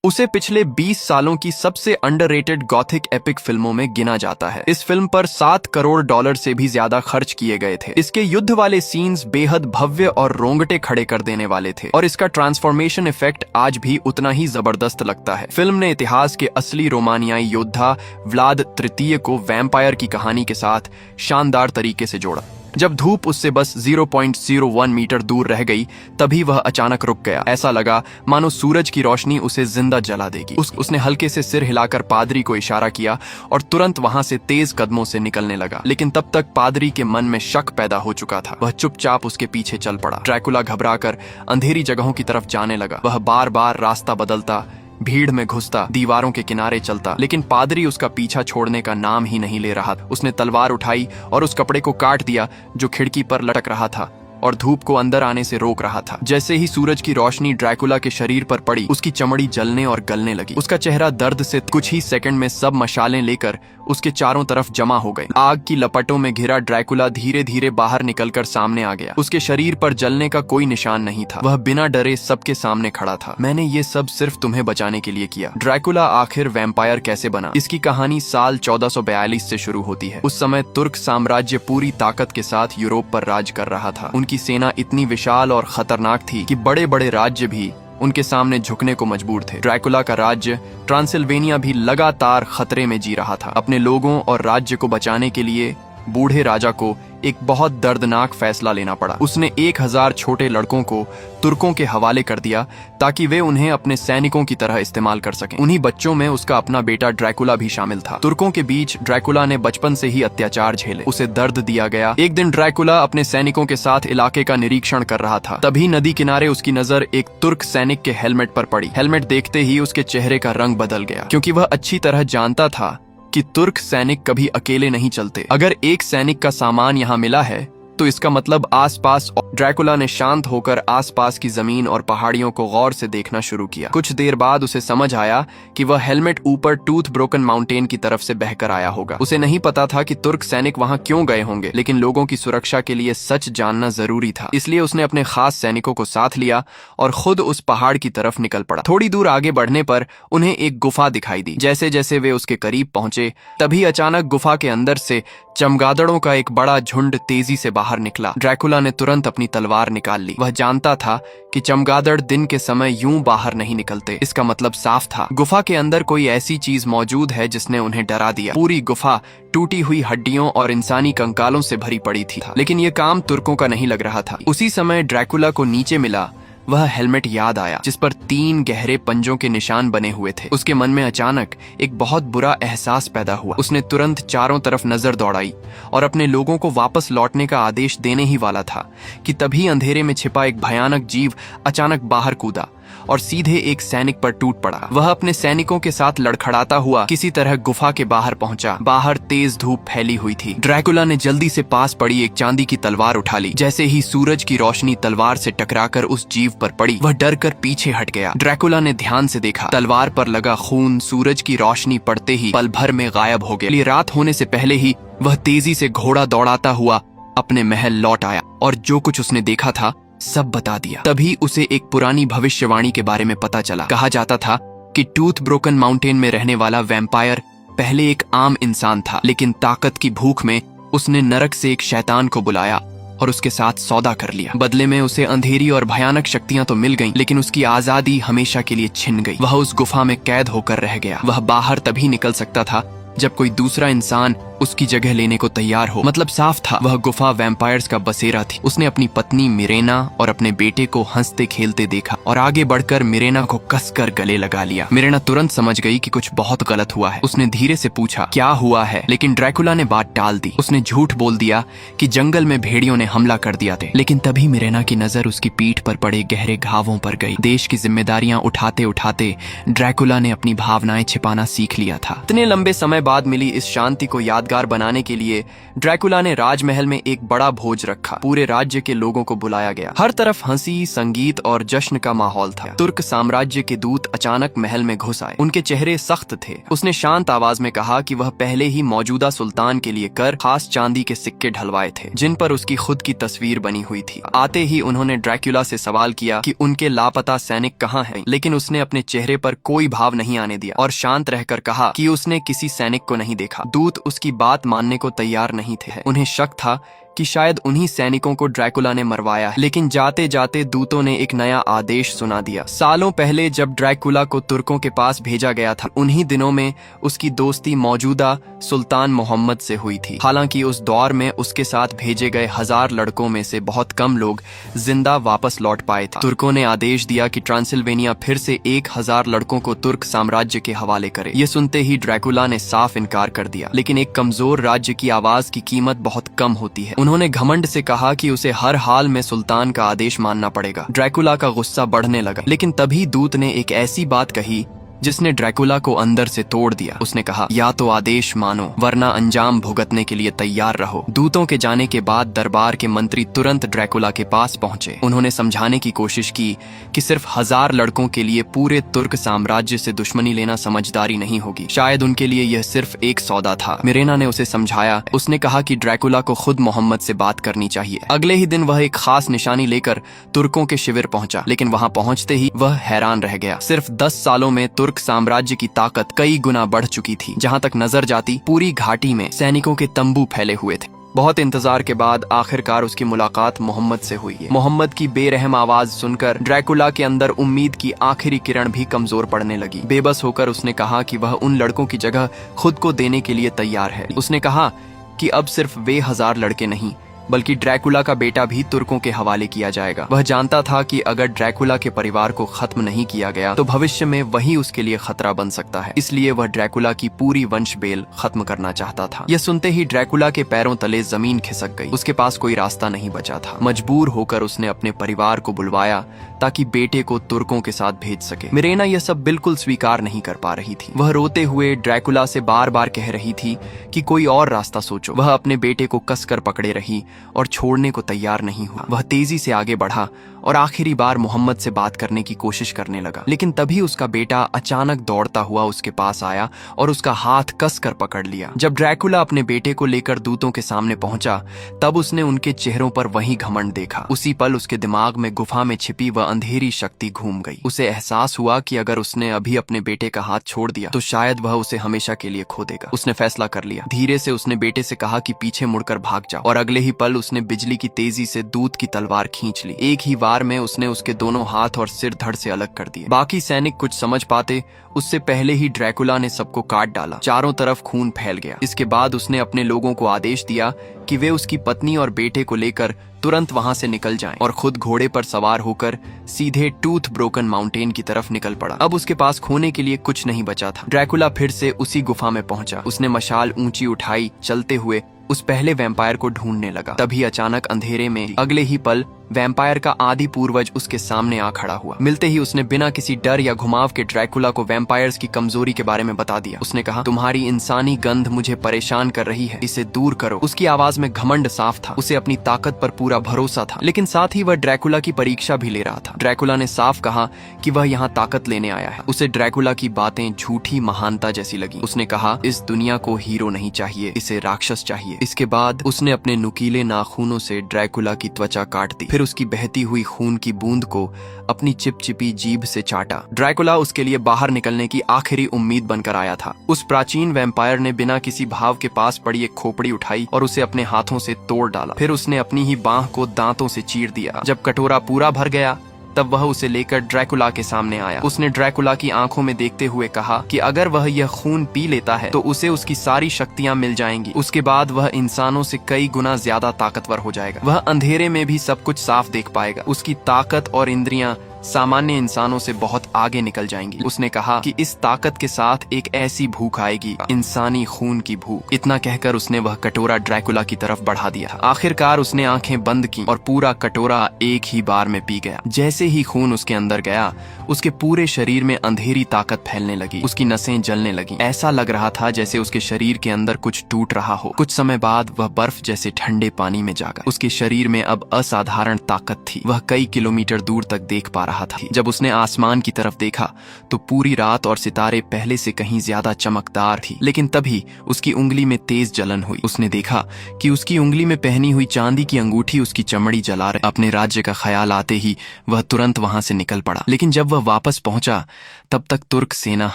उसे पिछले 20 सालों की सबसे अंडररेटेड गॉथिक एपिक फिल्मों में गिना जाता है। इस फिल्म पर $7 करोड़ से भी ज्यादा खर्च किए गए थे। इसके युद्ध वाले सीन्स बेहद भव्य और रोंगटे खड़े कर देने वाले थे और इसका ट्रांसफॉर्मेशन इफेक्ट आज भी उतना ही जबरदस्त लगता है। फिल्म ने इतिहास के असली रोमानियाई योद्धा व्लाद तृतीय को वैम्पायर की कहानी के साथ शानदार तरीके से जोड़ा। जब धूप उससे बस 0.01 मीटर दूर रह गई तभी वह अचानक रुक गया। ऐसा लगा मानो सूरज की रोशनी उसे जिंदा जला देगी। उसने हल्के से सिर हिलाकर पादरी को इशारा किया और तुरंत वहां से तेज कदमों से निकलने लगा। लेकिन तब तक पादरी के मन में शक पैदा हो चुका था। वह चुपचाप उसके पीछे चल पड़ा। ड्रैकुला घबराकर अंधेरी जगहों की तरफ जाने लगा। वह बार बार रास्ता बदलता, भीड़ में घुसता, दीवारों के किनारे चलता, लेकिन पादरी उसका पीछा छोड़ने का नाम ही नहीं ले रहा। उसने तलवार उठाई और उस कपड़े को काट दिया जो खिड़की पर लटक रहा था और धूप को अंदर आने से रोक रहा था। जैसे ही सूरज की रोशनी ड्रैकुला के शरीर पर पड़ी, उसकी चमड़ी जलने और गलने लगी। उसका चेहरा दर्द से कुछ ही सेकंड में सब मशालें लेकर उसके चारों तरफ जमा हो गए। आग की लपटों में घिरा ड्रैकुला धीरे धीरे बाहर निकलकर सामने आ गया। उसके शरीर पर जलने का कोई निशान नहीं था। वह बिना डरे सबके सामने खड़ा था। मैंने ये सब सिर्फ तुम्हें बचाने के लिए किया। ड्रैकुला आखिर वैम्पायर कैसे बना? इसकी कहानी साल 1442 से शुरू होती है। उस समय तुर्क साम्राज्य पूरी ताकत के साथ यूरोप पर राज कर रहा था। उनकी सेना इतनी विशाल और खतरनाक थी कि बड़े बड़े राज्य भी उनके सामने झुकने को मजबूर थे। ड्रैकुला का राज्य ट्रांसिल्वेनिया भी लगातार खतरे में जी रहा था। अपने लोगों और राज्य को बचाने के लिए बूढ़े राजा को एक बहुत दर्दनाक फैसला लेना पड़ा। उसने 1000 छोटे लड़कों को तुर्कों के हवाले कर दिया ताकि वे उन्हें अपने सैनिकों की तरह इस्तेमाल कर सकें। उन्हीं बच्चों में उसका अपना बेटा ड्रैकुला भी शामिल था। तुर्कों के बीच ड्रैकुला ने बचपन से ही अत्याचार झेले। उसे दर्द दिया गया। एक दिन ड्रैकुला अपने सैनिकों के साथ इलाके का निरीक्षण कर रहा था। तभी नदी किनारे उसकी नजर एक तुर्क सैनिक के हेलमेट पर पड़ी। हेलमेट देखते ही उसके चेहरे का रंग बदल गया, क्योंकि वह अच्छी तरह जानता था कि तुर्क सैनिक कभी अकेले नहीं चलते। अगर एक सैनिक का सामान यहाँ मिला है तो इसका मतलब आसपास। ड्रैकुला ने शांत होकर आसपास की जमीन और पहाड़ियों को गौर से देखना शुरू किया। कुछ देर बाद उसे समझ आया कि वह हेलमेट ऊपर टूथ ब्रोकन माउंटेन की तरफ से बहकर आया होगा। उसे नहीं पता था कि तुर्क सैनिक वहां क्यों गए होंगे, लेकिन लोगों की सुरक्षा के लिए सच जानना जरूरी था। इसलिए उसने अपने खास सैनिकों को साथ लिया और खुद उस पहाड़ की तरफ निकल पड़ा। थोड़ी दूर आगे बढ़ने पर उन्हें एक गुफा दिखाई दी। जैसे जैसे वे उसके करीब पहुंचे तभी अचानक गुफा के अंदर से चमगादड़ों का एक बड़ा झुंड तेजी से बाहर निकला। ड्रैकुला ने तुरंत अपनी तलवार निकाल ली। वह जानता था कि चमगादड़ दिन के समय यूं बाहर नहीं निकलते। इसका मतलब साफ था, गुफा के अंदर कोई ऐसी चीज मौजूद है जिसने उन्हें डरा दिया। पूरी गुफा टूटी हुई हड्डियों और इंसानी कंकालों से भरी पड़ी थी, लेकिन यह काम तुर्कों का नहीं लग रहा था। उसी समय ड्रैकुला को नीचे मिला वह हेलमेट याद आया जिस पर 3 गहरे पंजों के निशान बने हुए थे। उसके मन में अचानक एक बहुत बुरा एहसास पैदा हुआ। उसने तुरंत चारों तरफ नजर दौड़ाई और अपने लोगों को वापस लौटने का आदेश देने ही वाला था कि तभी अंधेरे में छिपा एक भयानक जीव अचानक बाहर कूदा और सीधे एक सैनिक पर टूट पड़ा। वह अपने सैनिकों के साथ लड़खड़ाता हुआ किसी तरह गुफा के बाहर पहुंचा। बाहर तेज धूप फैली हुई थी। ड्रैकुला ने जल्दी से पास पड़ी एक चांदी की तलवार उठा ली। जैसे ही सूरज की रोशनी तलवार से टकराकर उस जीव पर पड़ी, वह डर कर पीछे हट गया। ड्रैकुला ने ध्यान से देखा। तलवार पर लगा खून सूरज की रोशनी पड़ते ही पल भर में गायब हो गया। रात होने से पहले ही वह तेजी से घोड़ा दौड़ाता हुआ अपने महल लौट आया और जो कुछ उसने देखा था सब बता दिया। तभी उसे एक पुरानी भविष्यवाणी के बारे में पता चला। कहा जाता था कि टूथ ब्रोकन माउंटेन में रहने वाला वैम्पायर पहले एक आम इंसान था, लेकिन ताकत की भूख में उसने नरक से एक शैतान को बुलाया और उसके साथ सौदा कर लिया। बदले में उसे अंधेरी और भयानक शक्तियां तो मिल गईं, लेकिन उसकी आजादी हमेशा के लिए छिन गई। वह उस गुफा में कैद होकर रह गया। वह बाहर तभी निकल सकता था जब कोई दूसरा इंसान उसकी जगह लेने को तैयार हो। मतलब साफ था, वह गुफा वैम्पायर्स का बसेरा थी। उसने अपनी पत्नी मिरेना और अपने बेटे को हंसते खेलते देखा और आगे बढ़कर मिरेना को कसकर गले लगा लिया। मिरेना तुरंत समझ गई कि कुछ बहुत गलत हुआ है। उसने धीरे से पूछा क्या हुआ है, लेकिन ड्रैकुला ने बात टाल दी। उसने झूठ बोल दिया कि जंगल में भेड़ियों ने हमला कर दिया था। लेकिन तभी मिरेना की नजर उसकी पीठ पर पड़े गहरे घावों पर गई। देश की जिम्मेदारियां उठाते उठाते ड्रैकुला ने अपनी भावनाएं छिपाना सीख लिया था। इतने लंबे समय बाद मिली इस शांति को याद यादगार बनाने के लिए ड्रैकुला ने राजमहल में एक बड़ा भोज रखा। पूरे राज्य के लोगों को बुलाया गया। हर तरफ हंसी, संगीत और जश्न का माहौल था। तुर्क साम्राज्य के दूत अचानक महल में घुस आए। उनके चेहरे सख्त थे। उसने शांत आवाज में कहा कि वह पहले ही मौजूदा सुल्तान के लिए खास चांदी के सिक्के ढलवाए थे, जिन पर उसकी खुद की तस्वीर बनी हुई थी। आते ही उन्होंने ड्रैकुला से सवाल किया कि उनके लापता सैनिक कहाँ हैं, लेकिन उसने अपने चेहरे पर कोई भाव नहीं आने दिया और शांत रहकर कहा कि उसने किसी सैनिक को नहीं देखा। दूत उसकी बात मानने को तैयार नहीं थे। उन्हें शक था कि शायद उन्हीं सैनिकों को ड्रैकुला ने मरवाया है। लेकिन जाते जाते दूतों ने एक नया आदेश सुना दिया। सालों पहले जब ड्रैकुला को तुर्कों के पास भेजा गया था, उन्हीं दिनों में उसकी दोस्ती मौजूदा सुल्तान मोहम्मद से हुई थी। हालांकि उस दौर में उसके साथ भेजे गए 1000 लड़कों में से बहुत कम लोग जिंदा वापस लौट पाए थे। तुर्कों ने आदेश दिया कि ट्रांसिल्वेनिया फिर से 1000 लड़कों को तुर्क साम्राज्य के हवाले करे। ये सुनते ही ड्रैकुला ने साफ इनकार कर दिया। लेकिन एक कमजोर राज्य की आवाज की कीमत बहुत कम होती है। उन्होंने घमंड से कहा कि उसे हर हाल में सुल्तान का आदेश मानना पड़ेगा। ड्रैकुला का गुस्सा बढ़ने लगा। लेकिन तभी दूत ने एक ऐसी बात कही जिसने ड्रैकुला को अंदर से तोड़ दिया। उसने कहा, या तो आदेश मानो वरना अंजाम भुगतने के लिए तैयार रहो। दूतों के जाने के बाद दरबार के मंत्री तुरंत ड्रैकुला के पास पहुंचे। उन्होंने समझाने की कोशिश की कि सिर्फ 1000 लड़कों के लिए पूरे तुर्क साम्राज्य से दुश्मनी लेना समझदारी नहीं होगी। शायद उनके लिए यह सिर्फ एक सौदा था। मिरेना ने उसे समझाया। उसने कहा कि ड्रैकुला को खुद मोहम्मद से बात करनी चाहिए। अगले ही दिन वह एक खास निशानी लेकर तुर्कों के शिविर पहुंचा। लेकिन वहां पहुंचते ही वह हैरान रह गया। सिर्फ 10 सालों में तुर्क साम्राज्य की ताकत कई गुना बढ़ चुकी थी। जहां तक नजर जाती पूरी घाटी में सैनिकों के तंबू फैले हुए थे। बहुत इंतजार के बाद आखिरकार उसकी मुलाकात मोहम्मद से हुई है। मोहम्मद की बेरहम आवाज सुनकर ड्रैकुला के अंदर उम्मीद की आखिरी किरण भी कमजोर पड़ने लगी। बेबस होकर उसने कहा कि वह उन लड़कों की जगह खुद को देने के लिए तैयार है। उसने कहा कि अब सिर्फ वे 1000 लड़के नहीं बल्कि ड्रैकुला का बेटा भी तुर्कों के हवाले किया जाएगा। वह जानता था कि अगर ड्रैकुला के परिवार को खत्म नहीं किया गया तो भविष्य में वही उसके लिए खतरा बन सकता है। इसलिए वह ड्रैकुला की पूरी वंश बेल खत्म करना चाहता था। यह सुनते ही ड्रैकुला के पैरों तले जमीन खिसक गई। उसके पास कोई रास्ता नहीं बचा था। मजबूर होकर उसने अपने परिवार को बुलवाया ताकि बेटे को तुर्कों के साथ भेज सके। मिरेना यह सब बिल्कुल स्वीकार नहीं कर पा रही थी। वह रोते हुए ड्रैकुला से बार बार कह रही थी कि कोई और रास्ता सोचो। वह अपने बेटे को कसकर पकड़े रही और छोड़ने को तैयार नहीं हुआ। वह तेजी से आगे बढ़ा और आखिरी बार मोहम्मद से बात करने की कोशिश करने लगा। लेकिन तभी उसका बेटा अचानक दौड़ता हुआ उसके पास आया और उसका हाथ कसकर पकड़ लिया। जब ड्रैकुला अपने बेटे को लेकर दूतों के सामने पहुंचा तब उसने उनके चेहरों पर वही घमंड देखा। उसी पल उसके दिमाग में गुफा में छिपी वह अंधेरी शक्ति घूम गई। उसे एहसास हुआ कि अगर उसने अभी अपने बेटे का हाथ छोड़ दिया तो शायद वह उसे हमेशा के लिए खो देगा। उसने फैसला कर लिया। धीरे से उसने बेटे से कहा कि पीछे मुड़कर भाग जाओ और अगले ही पल उसने बिजली की तेजी से दूत की तलवार खींच ली। एक ही वार में उसने उसके दोनों हाथ और सिर धड़ से अलग कर दिए। बाकी सैनिक कुछ समझ पाते उससे पहले ही ड्रैकुला ने सबको काट डाला। चारों तरफ खून फैल गया। इसके बाद उसने अपने लोगों को आदेश दिया कि वे उसकी पत्नी और बेटे को लेकर तुरंत वहां से निकल जाएं और खुद घोड़े पर सवार होकर सीधे टूथ ब्रोकन माउंटेन की तरफ निकल पड़ा। अब उसके पास खोने के लिए कुछ नहीं बचा था। ड्रैकुला फिर से उसी गुफा में पहुंचा। उसने मशाल ऊंची उठाई, चलते हुए उस पहले वैम्पायर को ढूंढने लगा। तभी अचानक अंधेरे में अगले ही पल वैम्पायर का आदि पूर्वज उसके सामने आ खड़ा हुआ। मिलते ही उसने बिना किसी डर या घुमाव के ड्रैकुला को वैम्पायर्स की कमजोरी के बारे में बता दिया। उसने कहा, तुम्हारी इंसानी गंध मुझे परेशान कर रही है, इसे दूर करो। उसकी आवाज में घमंड साफ था। उसे अपनी ताकत पर पूरा भरोसा था, लेकिन साथ ही वह ड्रैकुला की परीक्षा भी ले रहा था। ड्रैकुला ने साफ कहा कि वह यहाँ ताकत लेने आया है। उसे ड्रैकुला की बातें झूठी महानता जैसी लगी। उसने कहा, इस दुनिया को हीरो नहीं चाहिए, इसे राक्षस चाहिए। इसके बाद उसने अपने नुकीले नाखूनों से ड्रैकुला की त्वचा काट दी। फिर उसकी बहती हुई खून की बूंद को अपनी चिपचिपी जीभ से चाटा। ड्रैकुला उसके लिए बाहर निकलने की आखिरी उम्मीद बनकर आया था। उस प्राचीन वैम्पायर ने बिना किसी भाव के पास पड़ी एक खोपड़ी उठाई और उसे अपने हाथों से तोड़ डाला। फिर उसने अपनी ही बांह को दांतों से चीर दिया। जब कटोरा पूरा भर गया तब वह उसे लेकर ड्रैकुला के सामने आया। उसने ड्रैकुला की आंखों में देखते हुए कहा कि अगर वह यह खून पी लेता है तो उसे उसकी सारी शक्तियां मिल जाएंगी। उसके बाद वह इंसानों से कई गुना ज्यादा ताकतवर हो जाएगा। वह अंधेरे में भी सब कुछ साफ देख पाएगा। उसकी ताकत और इंद्रियां सामान्य इंसानों से बहुत आगे निकल जाएंगी। उसने कहा कि इस ताकत के साथ एक ऐसी भूख आएगी, इंसानी खून की भूख। इतना कहकर उसने वह कटोरा ड्रैकुला की तरफ बढ़ा दिया। आखिरकार उसने आंखें बंद की और पूरा कटोरा एक ही बार में पी गया। जैसे ही खून उसके अंदर गया, उसके पूरे शरीर में अंधेरी ताकत फैलने लगी। उसकी नसें जलने लगी। ऐसा लग रहा था जैसे उसके शरीर के अंदर कुछ टूट रहा हो। कुछ समय बाद वह बर्फ जैसे ठंडे पानी में जागा। उसके शरीर में अब असाधारण ताकत थी। वह कई किलोमीटर दूर तक देख पा रहा था। जब उसने आसमान की तरफ देखा तो पूरी रात और सितारे पहले से कहीं ज्यादा चमकदार थी। लेकिन तभी उसकी उंगली में तेज जलन हुई। उसने देखा कि उसकी उंगली में पहनी हुई चांदी की अंगूठी उसकी चमड़ी जला रही। अपने राज्य का ख्याल आते ही वह तुरंत वहां से निकल पड़ा। लेकिन जब वह वापस पहुंचा तब तक तुर्क सेना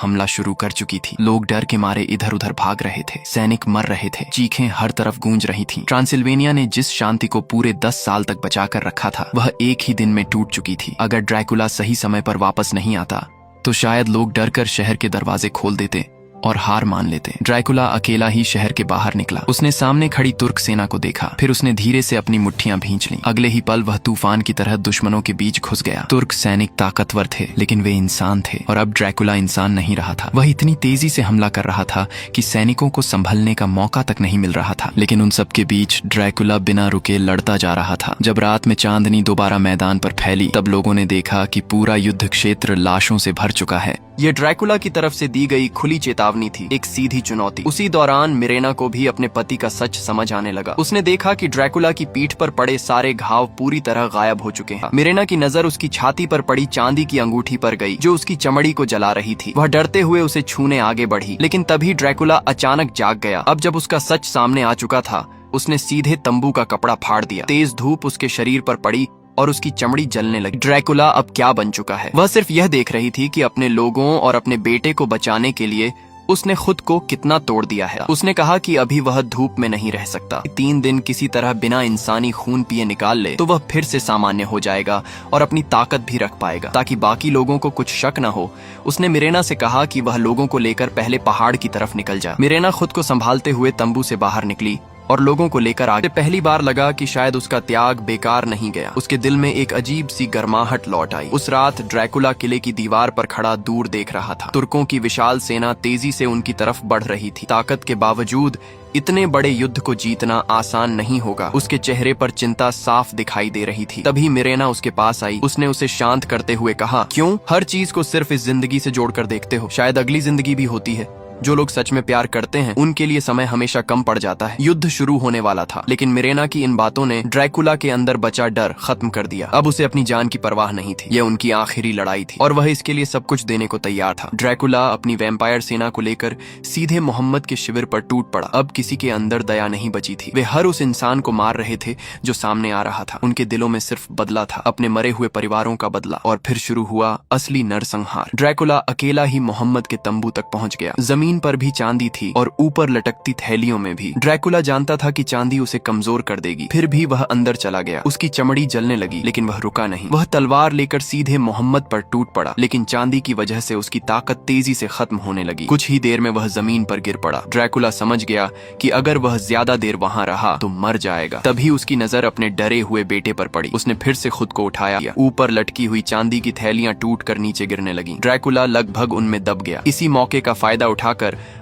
हमला शुरू कर चुकी थी। लोग डर के मारे इधर उधर भाग रहे थे। सैनिक मर रहे थे। चीखें हर तरफ गूंज रही थीं। ट्रांसिल्वेनिया ने जिस शांति को पूरे 10 साल तक बचा कर रखा था, वह एक ही दिन में टूट चुकी थी। अगर ड्रैकुला सही समय पर वापस नहीं आता तो शायद लोग डरकर शहर के दरवाजे खोल देते और हार मान लेते। ड्रैकुला अकेला ही शहर के बाहर निकला। उसने सामने खड़ी तुर्क सेना को देखा। फिर उसने धीरे से अपनी मुट्ठियां भींच लीं। अगले ही पल वह तूफान की तरह दुश्मनों के बीच घुस गया। तुर्क सैनिक ताकतवर थे, लेकिन वे इंसान थे और अब ड्रैकुला इंसान नहीं रहा था। वह इतनी तेजी से हमला कर रहा था कि सैनिकों को संभलने का मौका तक नहीं मिल रहा था। लेकिन उन सबके बीच ड्रैकुला बिना रुके लड़ता जा रहा था। जब रात में चांदनी दोबारा मैदान पर फैली तब लोगों ने देखा कि पूरा युद्ध क्षेत्र लाशों से भर चुका है। ये ड्रैकुला की तरफ से दी गई खुली चेतावनी थी, एक सीधी चुनौती। उसी दौरान मिरेना को भी अपने पति का सच समझ आने लगा। उसने देखा कि ड्रैकुला की पीठ पर पड़े सारे घाव पूरी तरह गायब हो चुके हैं। मिरेना की नजर उसकी छाती पर पड़ी चांदी की अंगूठी पर गई, जो उसकी चमड़ी को जला रही थी। वह डरते हुए उसे छूने आगे बढ़ी, लेकिन तभी ड्रैकुला अचानक जाग गया। अब जब उसका सच सामने आ चुका था, उसने सीधे तंबू का कपड़ा फाड़ दिया। तेज धूप उसके शरीर पर पड़ी और उसकी चमड़ी जलने लगी। ड्रैकुला अब क्या बन चुका है? वह सिर्फ यह देख रही थी कि अपने लोगों और अपने बेटे को बचाने के लिए उसने खुद को कितना तोड़ दिया है। उसने कहा कि अभी वह धूप में नहीं रह सकता। 3 दिन किसी तरह बिना इंसानी खून पिए निकाल ले तो वह फिर से सामान्य हो जाएगा और अपनी ताकत भी रख पाएगा, ताकि बाकी लोगों को कुछ शक न हो। उसने मिरेना से कहा कि वह लोगों को लेकर पहले पहाड़ की तरफ निकल जाए। मिरेना खुद को संभालते हुए तंबू से बाहर निकली और लोगों को लेकर आगे। पहली बार लगा कि शायद उसका त्याग बेकार नहीं गया। उसके दिल में एक अजीब सी गर्माहट लौट आई। उस रात ड्रैकुला किले की दीवार पर खड़ा दूर देख रहा था। तुर्कों की विशाल सेना तेजी से उनकी तरफ बढ़ रही थी। ताकत के बावजूद इतने बड़े युद्ध को जीतना आसान नहीं होगा। उसके चेहरे पर चिंता साफ दिखाई दे रही थी। तभी मिरेना उसके पास आई। उसने उसे शांत करते हुए कहा, क्यों हर चीज को सिर्फ इस जिंदगी से जोड़कर देखते हो? शायद अगली जिंदगी भी होती है। जो लोग सच में प्यार करते हैं उनके लिए समय हमेशा कम पड़ जाता है। युद्ध शुरू होने वाला था, लेकिन मिरेना की इन बातों ने ड्रैकुला के अंदर बचा डर खत्म कर दिया। अब उसे अपनी जान की परवाह नहीं थी। यह उनकी आखिरी लड़ाई थी और वह इसके लिए सब कुछ देने को तैयार था। ड्रैकुला अपनी वैम्पायर सेना को लेकर सीधे मोहम्मद के शिविर पर टूट पड़ा। अब किसी के अंदर दया नहीं बची थी। वे हर उस इंसान को मार रहे थे जो सामने आ रहा था। उनके दिलों में सिर्फ बदला था, अपने मरे हुए परिवारों का बदला। और फिर शुरू हुआ असली नरसंहार। ड्रैकुला अकेला ही मोहम्मद के तंबू तक पहुंच गया। जमीन पर भी चांदी थी और ऊपर लटकती थैलियों में भी। ड्रैकुला जानता था कि चांदी उसे कमजोर कर देगी, फिर भी वह अंदर चला गया। उसकी चमड़ी जलने लगी, लेकिन वह रुका नहीं। वह तलवार लेकर सीधे मोहम्मद पर टूट पड़ा, लेकिन चांदी की वजह से उसकी ताकत तेजी से खत्म होने लगी। कुछ ही देर में वह जमीन पर गिर पड़ा। ड्रैकुला समझ गया कि अगर वह ज्यादा देर वहां रहा तो मर जाएगा। तभी उसकी नजर अपने डरे हुए बेटे पर पड़ी। उसने फिर से खुद को उठाया। ऊपर लटकी हुई चांदी की थैलियां टूट कर नीचे गिरने लगी। ड्रैकुला लगभग उनमें दब गया। इसी मौके का फायदा उठाकर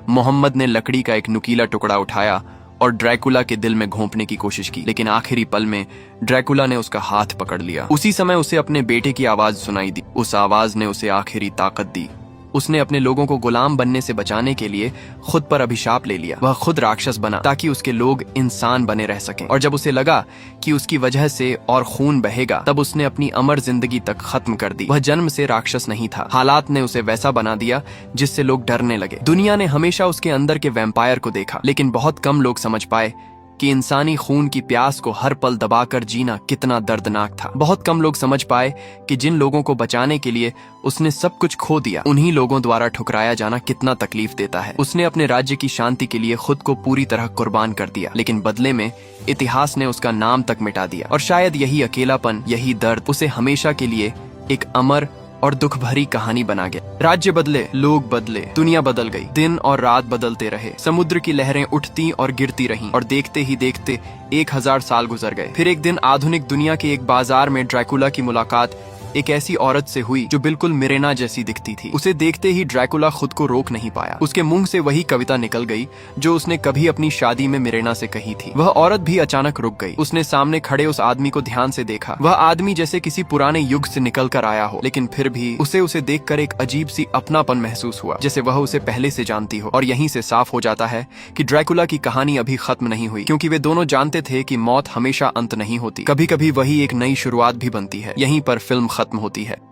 मोहम्मद ने लकड़ी का एक नुकीला टुकड़ा उठाया और ड्रैकुला के दिल में घोंपने की कोशिश की, लेकिन आखिरी पल में ड्रैकुला ने उसका हाथ पकड़ लिया। उसी समय उसे अपने बेटे की आवाज सुनाई दी। उस आवाज ने उसे आखिरी ताकत दी। उसने अपने लोगों को गुलाम बनने से बचाने के लिए खुद पर अभिशाप ले लिया। वह खुद राक्षस बना ताकि उसके लोग इंसान बने रह सकें। और जब उसे लगा कि उसकी वजह से और खून बहेगा, तब उसने अपनी अमर जिंदगी तक खत्म कर दी। वह जन्म से राक्षस नहीं था। हालात ने उसे वैसा बना दिया जिससे लोग डरने लगे। दुनिया ने हमेशा उसके अंदर के वैम्पायर को देखा, लेकिन बहुत कम लोग समझ पाए कि इंसानी खून की प्यास को हर पल दबाकर जीना कितना दर्दनाक था। बहुत कम लोग समझ पाए कि जिन लोगों को बचाने के लिए उसने सब कुछ खो दिया, उन्हीं लोगों द्वारा ठुकराया जाना कितना तकलीफ देता है। उसने अपने राज्य की शांति के लिए खुद को पूरी तरह कुर्बान कर दिया, लेकिन बदले में इतिहास ने उसका नाम तक मिटा दिया। और शायद यही अकेलापन, यही दर्द उसे हमेशा के लिए एक अमर और दुख भरी कहानी बना गया। राज्य बदले, लोग बदले, दुनिया बदल गई। दिन और रात बदलते रहे। समुद्र की लहरें उठती और गिरती रहीं, और देखते ही देखते 1000 साल गुजर गए। फिर एक दिन आधुनिक दुनिया के एक बाजार में ड्रैकुला की मुलाकात एक ऐसी औरत से हुई जो बिल्कुल मिरेना जैसी दिखती थी। उसे देखते ही ड्रैकुला खुद को रोक नहीं पाया। उसके मुंह से वही कविता निकल गई जो उसने कभी अपनी शादी में मिरेना से कही थी। वह औरत भी अचानक रुक गई। उसने सामने खड़े उस आदमी को ध्यान से देखा। वह आदमी जैसे किसी पुराने युग से निकल कर आया हो, लेकिन फिर भी उसे देखकर एक अजीब सी अपनापन महसूस हुआ, जैसे वह उसे पहले से जानती हो। और यहीं से साफ हो जाता है कि ड्रैकुला की कहानी अभी खत्म नहीं हुई, क्योंकि वे दोनों जानते थे कि मौत हमेशा अंत नहीं होती। कभी कभी वही एक नई शुरुआत भी बनती है। यहीं पर फिल्म खत्म होती है।